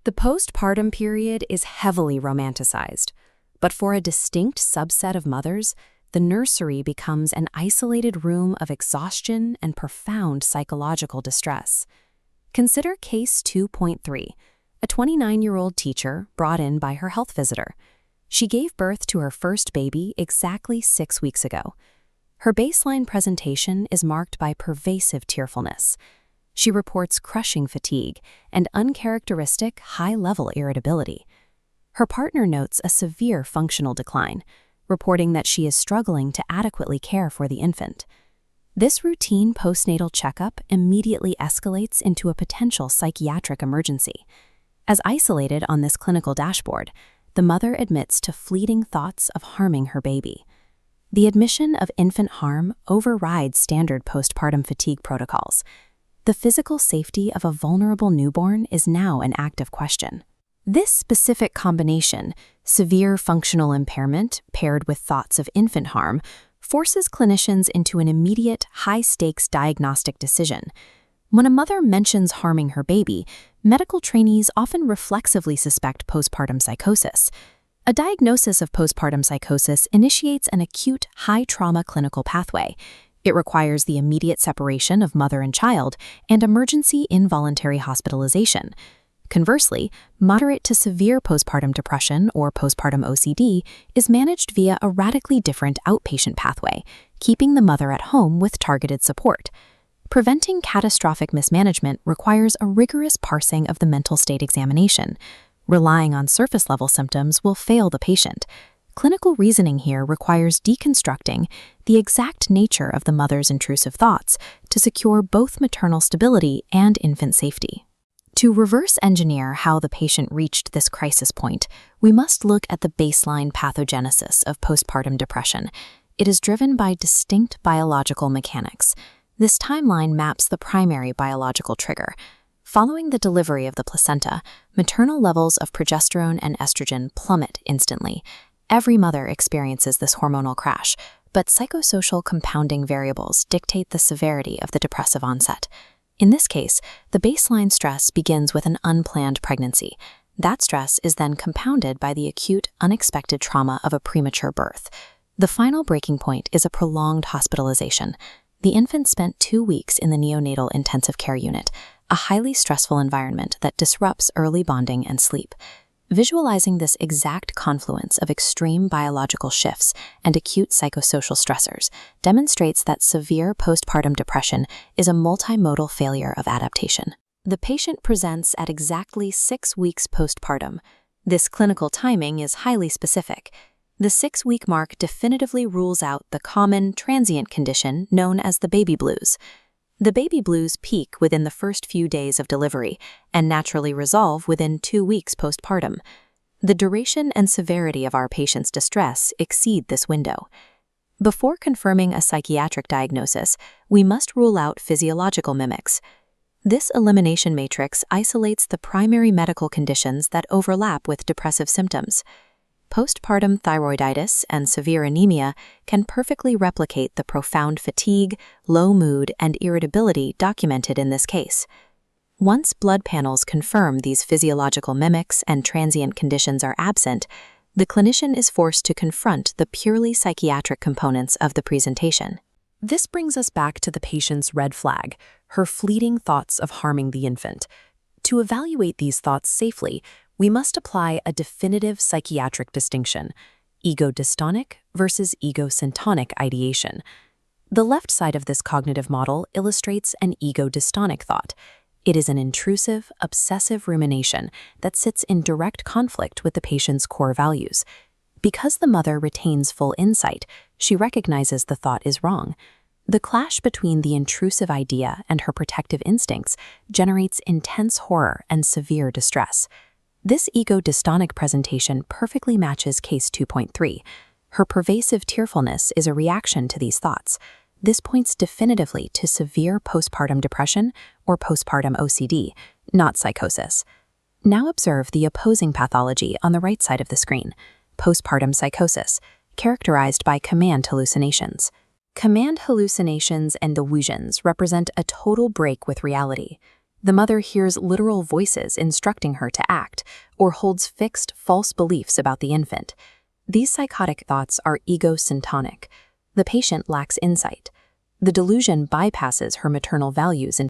The postpartum period is heavily romanticized, but for a distinct subset of mothers, the nursery becomes an isolated room of exhaustion and profound psychological distress. Consider Case 2.3, a 29-year-old teacher brought in by her health visitor. She gave birth to her first baby exactly 6 weeks ago. Her baseline presentation is marked by pervasive tearfulness. She reports crushing fatigue and uncharacteristic high-level irritability. Her partner notes a severe functional decline, reporting that she is struggling to adequately care for the infant. This routine postnatal checkup immediately escalates into a potential psychiatric emergency. As isolated on this clinical dashboard, the mother admits to fleeting thoughts of harming her baby. The admission of infant harm overrides standard postpartum fatigue protocols. The physical safety of a vulnerable newborn is now an active question. This specific combination, severe functional impairment paired with thoughts of infant harm, forces clinicians into an immediate, high-stakes diagnostic decision. When a mother mentions harming her baby, medical trainees often reflexively suspect postpartum psychosis. A diagnosis of postpartum psychosis initiates an acute, high-trauma clinical pathway. It requires the immediate separation of mother and child and emergency involuntary hospitalization. Conversely, moderate to severe postpartum depression or postpartum OCD is managed via a radically different outpatient pathway, keeping the mother at home with targeted support. Preventing catastrophic mismanagement requires a rigorous parsing of the mental state examination. Relying on surface-level symptoms will fail the patient. Clinical reasoning here requires deconstructing the exact nature of the mother's intrusive thoughts to secure both maternal stability and infant safety. To reverse engineer how the patient reached this crisis point, we must look at the baseline pathogenesis of postpartum depression. It is driven by distinct biological mechanics. This timeline maps the primary biological trigger. Following the delivery of the placenta, maternal levels of progesterone and estrogen plummet instantly. Every mother experiences this hormonal crash, but psychosocial compounding variables dictate the severity of the depressive onset. In this case, the baseline stress begins with an unplanned pregnancy. That stress is then compounded by the acute, unexpected trauma of a premature birth. The final breaking point is a prolonged hospitalization. The infant spent 2 weeks in the neonatal intensive care unit, a highly stressful environment that disrupts early bonding and sleep. Visualizing this exact confluence of extreme biological shifts and acute psychosocial stressors demonstrates that severe postpartum depression is a multimodal failure of adaptation. The patient presents at exactly 6 weeks postpartum. This clinical timing is highly specific. The 6-week mark definitively rules out the common, transient condition known as the baby blues. The baby blues peak within the first few days of delivery and naturally resolve within 2 weeks postpartum. The duration and severity of our patient's distress exceed this window. Before confirming a psychiatric diagnosis, we must rule out physiological mimics. This elimination matrix isolates the primary medical conditions that overlap with depressive symptoms. Postpartum thyroiditis and severe anemia can perfectly replicate the profound fatigue, low mood, and irritability documented in this case. Once blood panels confirm these physiological mimics and transient conditions are absent, the clinician is forced to confront the purely psychiatric components of the presentation. This brings us back to the patient's red flag, her fleeting thoughts of harming the infant. To evaluate these thoughts safely, we must apply a definitive psychiatric distinction: ego-dystonic versus ego-syntonic ideation. The left side of this cognitive model illustrates an ego-dystonic thought. It is an intrusive, obsessive rumination that sits in direct conflict with the patient's core values. Because the mother retains full insight, she recognizes the thought is wrong. The clash between the intrusive idea and her protective instincts generates intense horror and severe distress. This ego-dystonic presentation perfectly matches Case 2.3. Her pervasive tearfulness is a reaction to these thoughts. This points definitively to severe postpartum depression or postpartum OCD, not psychosis. Now observe the opposing pathology on the right side of the screen: postpartum psychosis, characterized by command hallucinations. Command hallucinations and delusions represent a total break with reality. The mother hears literal voices instructing her to act, or holds fixed, false beliefs about the infant. These psychotic thoughts are egocentric. The patient lacks insight. The delusion bypasses her maternal values